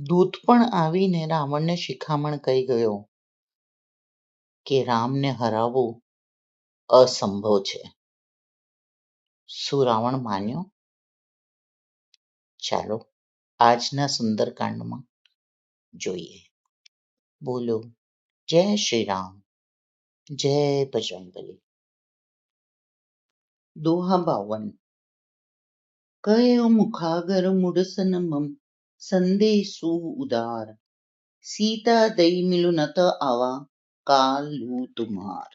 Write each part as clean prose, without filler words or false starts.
દૂત પણ આવીને રાવણને શિખામણ કહી ગયો કે રામને હરાવવું અસંભવ છે. શું રાવણ માન્યો? ચાલો આજના સુંદરકાંડમાં જોઈએ. બોલો જય શ્રી રામ, જય બજરંગબલી. દોહા 52. કયો મુખાગર મુડસનમમ સંદેશુ ઉદાર, સીતા દઈ મિલુ નત આવા કાલુ તુમાર.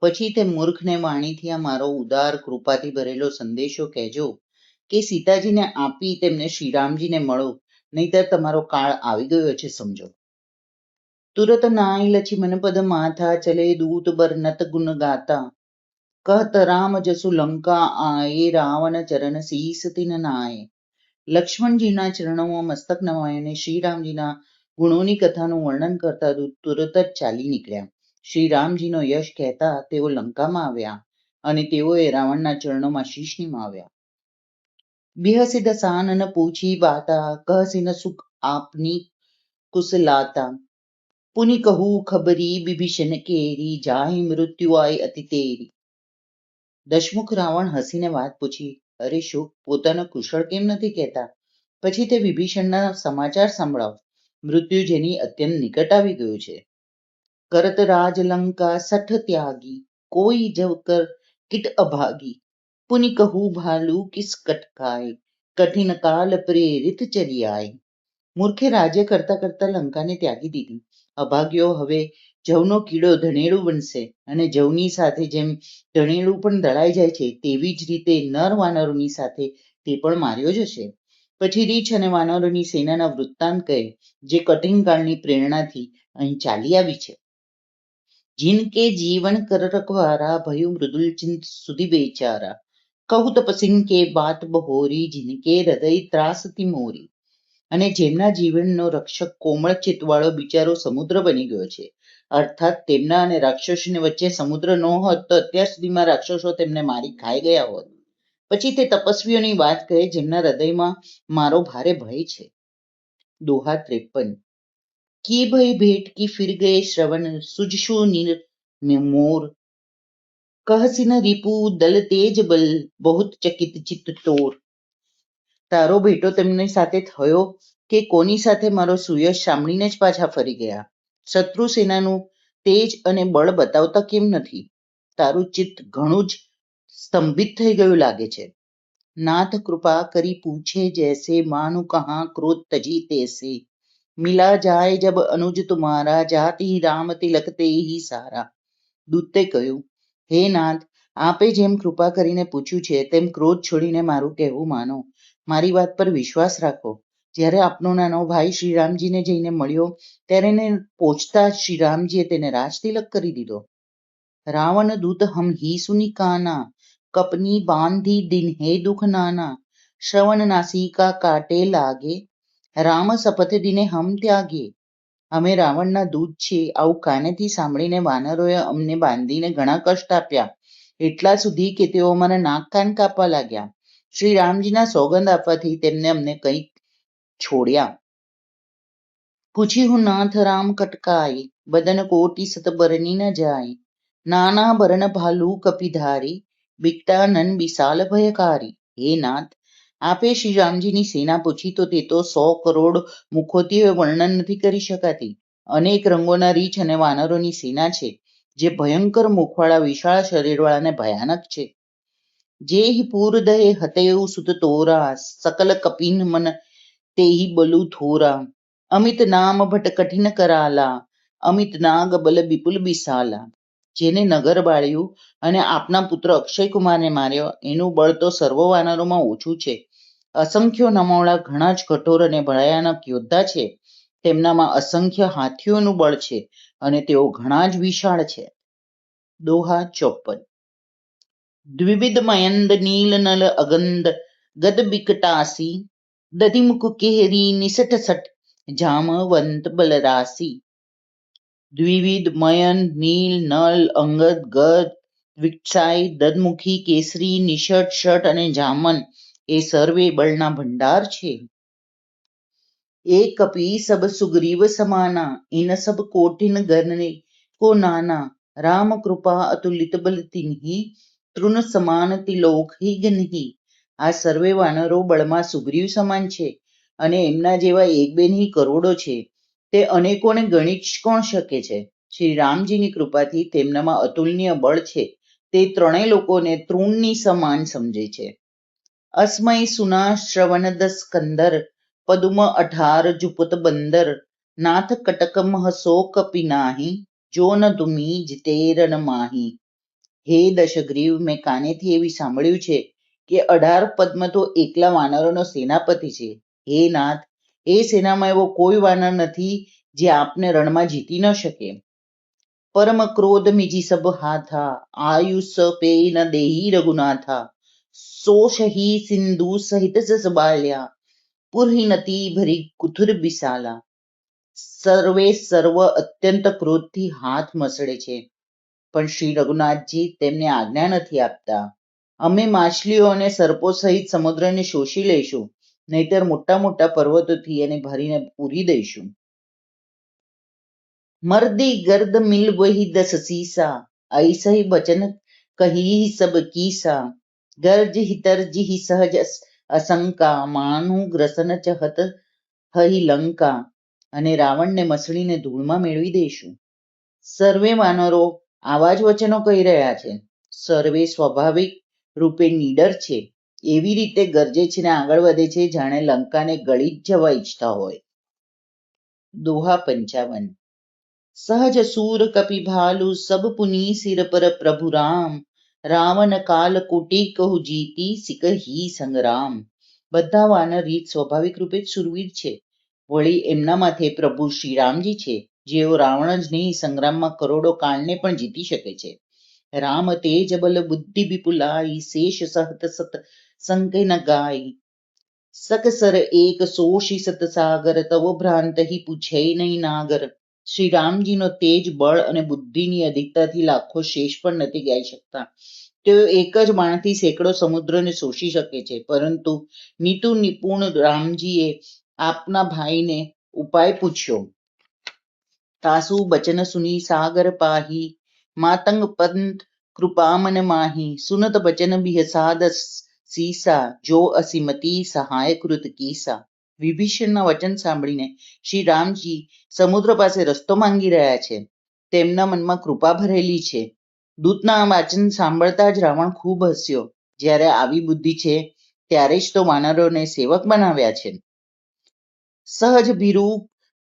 પછી તે મૂર્ખને વાણીથી આ મારો ઉદાર કૃપાથી ભરેલો સંદેશો કહેજો કે સીતાજીને આપી તેમને શ્રીરામજીને મળો, નહીતર તમારો કાળ આવી ગયો છે સમજો. તુરત નાય લછી મન પદ માથા, ચલે દૂત બરનત ગુણ ગાતા. કહત રામ જસુ લંકા આયે, રાવણ ચરણ શીસ તિન નાય. લક્ષ્મણજીના ચરણોમાં મસ્તક નમાવીને શ્રીરામજીના ગુણોની કથાનું વર્ણન કરતા દૂત તુરત જ ચાલી નીકળ્યા. શ્રીરામજીનો યશ કહેતા તેઓ લંકામાં આવ્યા અને તેઓએ રાવણના ચરણોમાં શીશ નિમાવ્યા. બિહસી દસાનન પૂછી બાતા, કહસી ન સુખ આપની કુશલાતા. પુનિ કહું ખબરી વિભીષણ કેરી, જાહી મૃત્યુ આય અતિ તેરી. દશમુખ રાવણ હસીને વાત પૂછી, અરે શુક, પોતાના કુશળ કેમ નથી કહેતા? પછી તે વિભીષણના સમાચાર સંભળાવ, મૃત્યુ જેની અત્યંત નિકટ આવી ગયું છે. કરત રાજ લંકા સઠ ત્યાગી, કોઈ જવ કર કિટ અભાગી. પુનિ કહું ભાલુ કિસ કટકાય, કઠિન કાલ પ્રેરિત ચલી આય. મૂર્ખે રાજ્ય કરતા કરતા લંકાને ત્યાગી દીધી. અભાગ્યો હવે જવનો કીડો ધણેડું બનશે, અને જવની સાથે જેમ ધણેડું પણ દળાઈ જાય છે તેવી જ રીતે નર વાનરોની સાથે તે પણ માર્યો જશે. પછી રીછ અને વાનરોની સેનાના વૃત્તાંત કહે, જે કઠિન કાળની પ્રેરણાથી અહીં ચાલી આવી છે. जिनके जीवन कर रखवारा, भयु मृदुल चिंत सुधि बेचारा. कहु तपसिन के बात बहोरी, जिनके हृदय ત્રાસતી મોરી. અને જેમના જીવનનો રક્ષક કોમળ ચિત્તવાળો બિચારો સમુદ્ર બની ગયો છે. અર્થાત તેમના અને રાક્ષસોની વચ્ચે સમુદ્ર ન હોત તો અત્યાર સુધીમાં રાક્ષસો તેમને મારી ખાઈ ગયા હોત. પછી તે તપસ્વીઓની વાત કહે જેમના હૃદયમાં મારો ભારે ભય છે. દોહા 53. की भई भेंट की फिर गए श्रवण, सुजशु नीर मोर. कहसी न रिपु दल तेज बल, बहुत चकित चित्त तोर. તારો ભેટો તેમની સાથે થયો કે કોની સાથે મારો સુયશ સાંભળીને જ પાછા ફરી ગયા? શત્રુ સેનાનું તેજ અને બળ બતાવતા કેમ નથી? તારું ચિત્ત ઘણું જ સ્તંભિત થઈ ગયું લાગે છે. નાથ કૃપા કરી પૂછે જૈસે, માનું કહા ક્રોધ તજી તૈસે. મિલા જાય જબ અનુજ તુમારા, જાતિ રામ તિલક તે હી સારા. દૂતે કહ્યું, હે નાથ, આપે જેમ કૃપા કરીને પૂછ્યું છે તેમ ક્રોધ છોડીને મારું કહેવું માનો. મારી વાત પર વિશ્વાસ રાખો. જ્યારે આપનો નાનો ભાઈ શ્રીરામજીને જઈને મળ્યો ત્યારે એને પહોંચતા જ શ્રીરામજીએ તેને રાજ તિલક કરી દીધો. રાવણ દૂત હમ હી સુની કાના, કપની બાંધી દિન હે દુઃખ નાના. શ્રવણ નાસિકા કાટે લાગે, રામ શપથ દિને હમ ત્યાગે. અમે રાવણના દૂત છીએ, આવું કાનેથી સાંભળીને વાનરોએ અમને બાંધીને ઘણા કષ્ટ આપ્યા, એટલા સુધી કે તેઓ અમારા નાક કાન કાપવા લાગ્યા. શ્રી રામજીના સોગંદ આપવાથી તેમને અમને કંઈક છોડ્યા. પૂછી હું નાથ રામ કટકાય, બદન કોટી સત બરની ન જાય. નાના બરણ ભાલુ કપિધારી, બિકટા નન વિશાલ ભયકારી. હે નાથ, આપે શ્રી રામજીની સેના પૂછી તો તે તો 100 કરોડ મુખોથી વર્ણન નથી કરી શકાતી. અનેક રંગોના રીછ અને વાનરોની સેના છે, જે ભયંકર મુખવાળા વિશાળ શરીરવાળાને ભયાનક છે. જે પૂર દહે હતેઉ સુત તોરા, સકલ કપિન મન તેહી બલુ થોરા. અમિત નામ ભટ કઠિન કરાલા, અમિત નાગ બલ વિપુલ બિસાલા. જેને નગર બાળ્યું અને આપના પુત્ર અક્ષય કુમારને માર્યો, એનું બળ તો સર્વ વાનરોમાં ઓછું છે. અસંખ્ય નમોળા ઘણા જ કઠોર અને ભયાનક યોદ્ધા છે. તેમનામાં અસંખ્ય હાથીઓનું બળ છે અને તેઓ ઘણા જ વિશાળ છે. દોહા 54. દ્વિવિધ મયંદ નીલ નલ અગંદ, ગદ બિકટાસી. દધિમુખ કેહરી નિસઠ સઠ, જામવંત બલરાસી. દ્વિવિધ મયન નીલ નલ અંગદ ગદ વિકટાઈ, દધમુખી કેસરી નિષઠ શઠ અને જામન એ સર્વે બળના ભંડાર છે. एक कपि सब सुग्रीव समाना, इन सब कोटिन गणने को नाना, राम कृपा अतुलित बल तिन्ही, તૃણ સમાન તિલોક હી ગનહી. આ સર્વે વાનરો બળમાં સુગ્રીવ સમાન છે અને એમના જેવા એક બે નહીં કરોડો છે. તે અનેકોને ગણી કોણ શકે છે? શ્રી રામજીની કૃપાથી તેમનામાં અતુલનીય બળ છે. તે ત્રણેય લોકોને તૃણની સમાન સમજે છે. અસ્મય સુના શ્રવણ દસ કંદર, પદુમ 18 જુપત બંદર, નાથ કટક મહસો કપી નાહી, જો ન તુમી જીતેર ન માહી. હે દશગ્રીવ, મેં કાનેથી એવી સાંભળ્યું છે કે 18 પદ્મ તો એકલા વાનરોનો સેનાપતિ છે. હે નાથ, એ સેનામાં એવો કોઈ વાનર નથી જે આપને રણમાં જીતી ન શકે. પરમ ક્રોધ મિજી સબ હાથા, આયુષ પેય ન દેહી રઘુનાથા, સોશહી સિંધુ સહિત જસ બાલ્યા, પુરહી નતી ભરી કુથુર બિસાલા. સર્વે સર્વ અત્યંત ક્રોધથી હાથ મસળે છે, પણ શ્રી રઘુનાથજી તેમને આજ્ઞા નથી આપતા. અમે માછલીઓ અને સર્પો સહિત સમુદ્રને શોષી લઈશું, નહીતર મોટા મોટા પર્વતોથી એને ભરીને પૂરી દઈશું. મર્દી ગર્દ મિલ વહી દસ સીસા, ऐसहि बचन कही सब कीसा, गर्ज हितर्जी સહજ અશંકા, માનું ગ્રસન ચહત હઈ લંકા. અને રાવણને મસળીને ધૂળમાં મેળવી દઈશું. સર્વે વાનરો આવા જ વચનો કહી રહ્યા છે. સર્વે સ્વાભાવિક રૂપે નીડર છે, એવી રીતે ગરજે છે ને આગળ વધે છે જાણે લંકાને ગળી જ જવા ઈચ્છતા હોય. દોહા 55. સહજ સૂર કપિ ભાલુ, સબ પુની સિર પર પ્રભુ રામ, રાવણ કાલ કુટી કહુ જીતી, સિકહી સંગ્રામ. બધા વાનર રીત સ્વાભાવિક રૂપે જ શૂરવીર છે. વળી એમના માથે પ્રભુ શ્રી રામજી છે, જેઓ રાવણ જ નહીં સંગ્રામમાં કરોડો કાળને પણ જીતી શકે છે. રામ તેજ બલ બુદ્ધિ વિપુલાઈ, શેષ સહત સત સંકે ન ગાય. સકસર એક સોશી સત સાગર, તવ ભ્રાંત હિ પૂછે નહીં નાગર. શ્રી રામજીનો તેજ, બળ અને બુદ્ધિની અધિકતાથી લાખો શેષ પણ નથી ગાઈ શકતા. તેઓ એક જ બાણથી સેંકડો સમુદ્રને શોષી શકે છે, પરંતુ નીતુ નિપુણ રામજીએ આપના ભાઈને ઉપાય પૂછ્યો. તાસુ બચન સુની સાગર પાહી, માતંગ પંત કૃપા મન માહી. સુનત બચન બિહસાદ સીસા, જો અસીમતી સહાય કૃત કીસા. વિભીષણના વચન સાંભળીને શ્રી રામજી સમુદ્ર પાસે રસ્તો માંગી રહ્યા છે. તેમના મનમાં કૃપા ભરેલી છે. દૂતના વાચન સાંભળતા જ રાવણ ખૂબ હસ્યો. જ્યારે આવી બુદ્ધિ છે ત્યારે જ તો વાનરોને સેવક બનાવ્યા છે. સહજ ભીરુ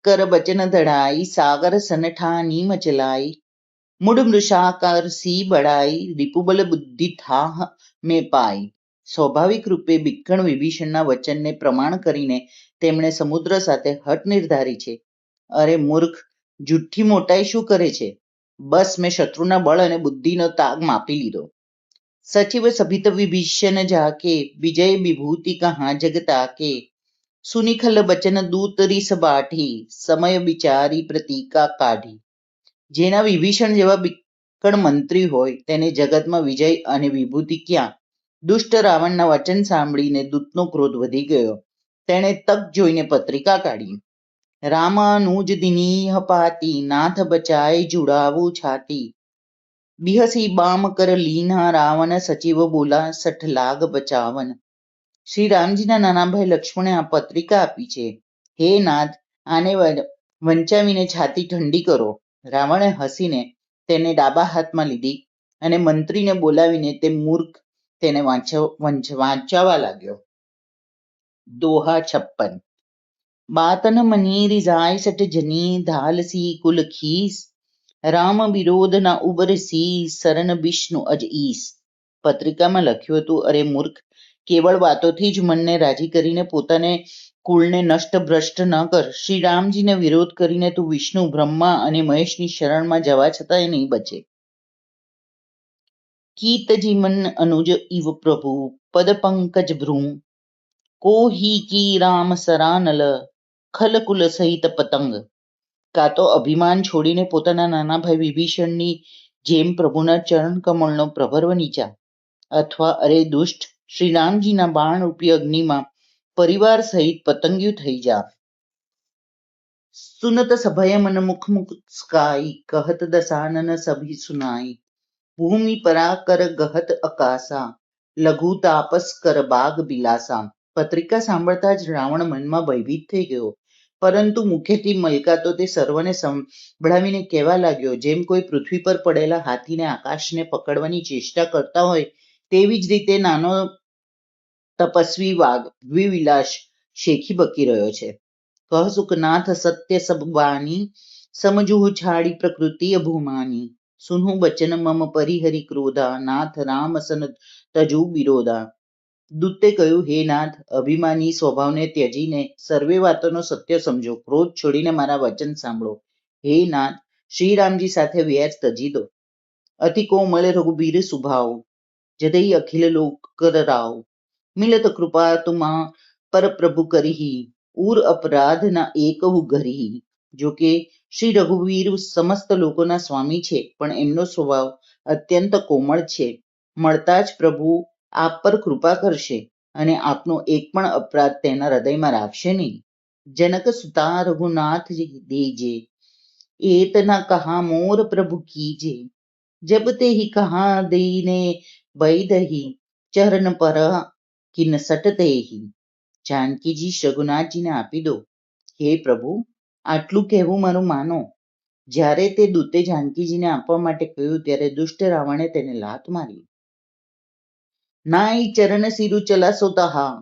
કર બચન ધડાઈ, સાગર સનઠાની મચલાઈ. મૂડ મૃષાકર સી બડાઈ, રિપુબલ બુદ્ધિ થાહ મેં પાઈ. સ્વાભાવિક રૂપે બિક્કણ વિભીષણના વચનને પ્રમાણ કરીને તેમણે સમુદ્ર સાથે હઠ નિર્ધારી છે. અરે મૂર્ખ, જુઠ્ઠી મોટાઈ શું કરે છે? બસ મેં શત્રુના બળ અને બુદ્ધિનો તાગ માપી લીધો. સચિવ સભિત વિભીષણ જાકે, વિજય વિભૂતિ કહા જગ તાકે. સુનિખલ બચન દૂત રીસ બાઠી, સમય વિચારી પ્રતિકા કાઢી. જેના વિભીષણ જેવા બિક્કણ મંત્રી હોય તેને જગતમાં વિજય અને વિભૂતિ ક્યાં? દુષ્ટ રાવણના વચન સાંભળીને દૂતનો ક્રોધ વધી ગયો. તેણે તક જોઈને પત્રિકા કાઢી. રામાનુજ દિનીહ પાતી, નાથ બચાય જુડાવું છાતી. બિહસી બામ કર લીના રાવણ, સચિવ બોલા સઠ લાગ બચાવન. શ્રી રામજીના નાના ભાઈ લક્ષ્મણે આ પત્રિકા આપી છે. હે નાથ, આને વંચાવીને છાતી ઠંડી કરો. રાવણે હસીને તેને ડાબા હાથમાં લીધી અને મંત્રીને બોલાવીને તે મૂર્ખ તેને વાંચવા લાગ્યો. દોહા 56. બાતન મની રિઝાય સઠ જની, ધાલસી કુલ ખીસ. રામ વિરોધ ના ઉબરસી, શરણ વિષ્ણુ અજ ઈસ. પત્રિકામાં લખ્યું હતું, અરે મૂર્ખ, કેવળ વાતોથી જ મનને રાજી કરીને પોતાને કુળને નષ્ટ ભ્રષ્ટ ન કર. શ્રી રામજીને વિરોધ કરીને તું વિષ્ણુ, બ્રહ્મા અને મહેશની શરણમાં જવા છતાંય નહીં બચે. કીતજી મન અનુજ ઇવ પ્રભુ, પદ પંકજ ભ્રૂ. કોહી કી રામ સરાનલ, ખલ કુલ સહિત પતંગ. કાં તો અભિમાન છોડીને પોતાના નાના ભાઈ વિભીષણની જેમ પ્રભુના ચરણ કમળનો પ્રભર બની જા, અથવા અરે દુષ્ટ, શ્રી રામજીના બાણ રૂપી અગ્નિમાં પરિવાર સહિત પતંગિયું થઈ જા. सुनत सभय मन मुख मुस्काई, कहत दसानन सभी सुनाई। भूमि पराकर गहत अकासा, લઘુ તાપસ કર બાગ બિલાસા. પત્રિકા સાંભળતા જ રાવણ મનમાં ભયભીત થઈ ગયો, પરંતુ મુખેથી મલકાતો તે સર્વને સંભળાવીને કહેવા લાગ્યો, જેમ કોઈ પૃથ્વી પર પડેલા હાથીને આકાશને પકડવાની ચેષ્ટા કરતા હોય તેવી જ રીતે નાનો તપસ્વી વાઘ દ્વિવિલાસ શેખી બકી રહ્યો છે. કહ સુખનાથ સત્ય સબ વાણી, સમજુહ છાડી પ્રકૃતિ અભુમાની. સુનહુ બચન મમ પરિહરી ક્રોધા, નાથ રામ સન તજુ બિરોધા. દૂતે કહ્યું, હે નાથ, અભિમાની સ્વભાવને ત્યજીને સર્વે વાતોનો સત્ય સમજો, ક્રોધ છોડીને મારા વચન સાંભળો. હે નાથ, શ્રીરામજી સાથે વ્યાજ તજી દો. અતિ કોમલ રઘુબીર સુભાવ, જદઈ અખિલ લોક કર રાવ. મિલત કૃપા તુમા પર પ્રભુ કરીહી, ઉર અપરાધ ના એકહુ ઘરીહી. જો કે શ્રી રઘુવીર સમસ્ત લોકોના સ્વામી છે, પણ એમનો સ્વભાવ અત્યંત કોમળ છે. મળતા જ પ્રભુ આપ પર કૃપા કરશે અને આપનો એક પણ અપરાધ તેના હૃદયમાં રાખશે નહીં. જનક સુતા રઘુનાથ દેજે, એતના કહા મોર પ્રભુ કીજે. જબ તે ही कहा दीने बैदही, ચરણ પર કિન સટતે ही. જાનકીજી રઘુનાથજીને આપી દો. હે પ્રભુ, આટલું કહેવું મારું માનો. જ્યારે તે દૂતે જાનકીજીને આપવા માટે કહ્યું ત્યારે દુષ્ટ રાવણે તેને લાત મારી. નાઈ ચરણ સિરુ ચલા સોતહા,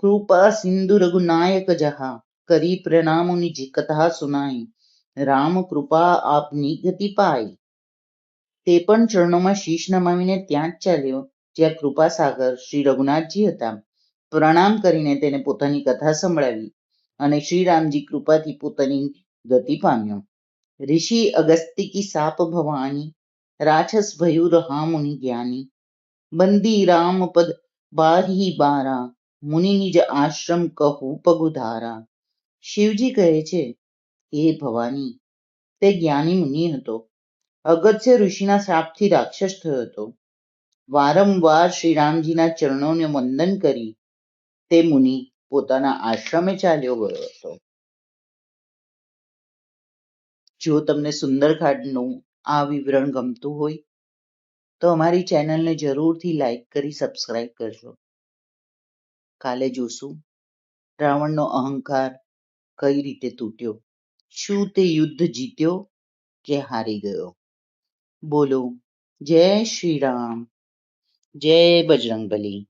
કૃપા સિંધુ રઘુનાયક જહા. કરી પ્રણામ નિજ કથા સુનાઈ, રામ કૃપા આપની ગતિ પાઈ. તે પણ ચરણોમાં શીશ નમાવીને ત્યાં જ ચાલ્યો જ્યાં કૃપાસાગર શ્રી રઘુનાથજી હતા. પ્રણામ કરીને તેને પોતાની કથા સંભળાવી અને શ્રીરામજી કૃપાથી પોતાની ગતિ પામ્યો. ઋષિ અગસ્તી કી સાપ ભવાની, રાક્ષસ ભયુ રહા મુનિ જ્ઞાની. બંદી રામ પદ બારહી બારા, મુનિ નિજ આશ્રમ કહું પગુધારા. શિવજી કહે છે, હે ભવાની, તે જ્ઞાની મુનિ હતો. અગત્ય ઋષિના શાપથી રાક્ષસ થયો હતો. વારંવાર શ્રીરામજીના ચરણોને વંદન કરી તે મુનિ પોતાના આશ્રમે ચાલ્યો ગયો હતો. જો તમને સુંદરકાંડનું આ વિવરણ ગમતું હોય તો અમારી ચેનલને જરૂરથી લાઈક કરી સબસ્ક્રાઈબ કરજો. કાલે જોશું રાવણનો અહંકાર કઈ રીતે તૂટ્યો. શું તે યુદ્ધ જીત્યો કે હારી ગયો? બોલો જય શ્રી રામ, જય બજરંગબલી.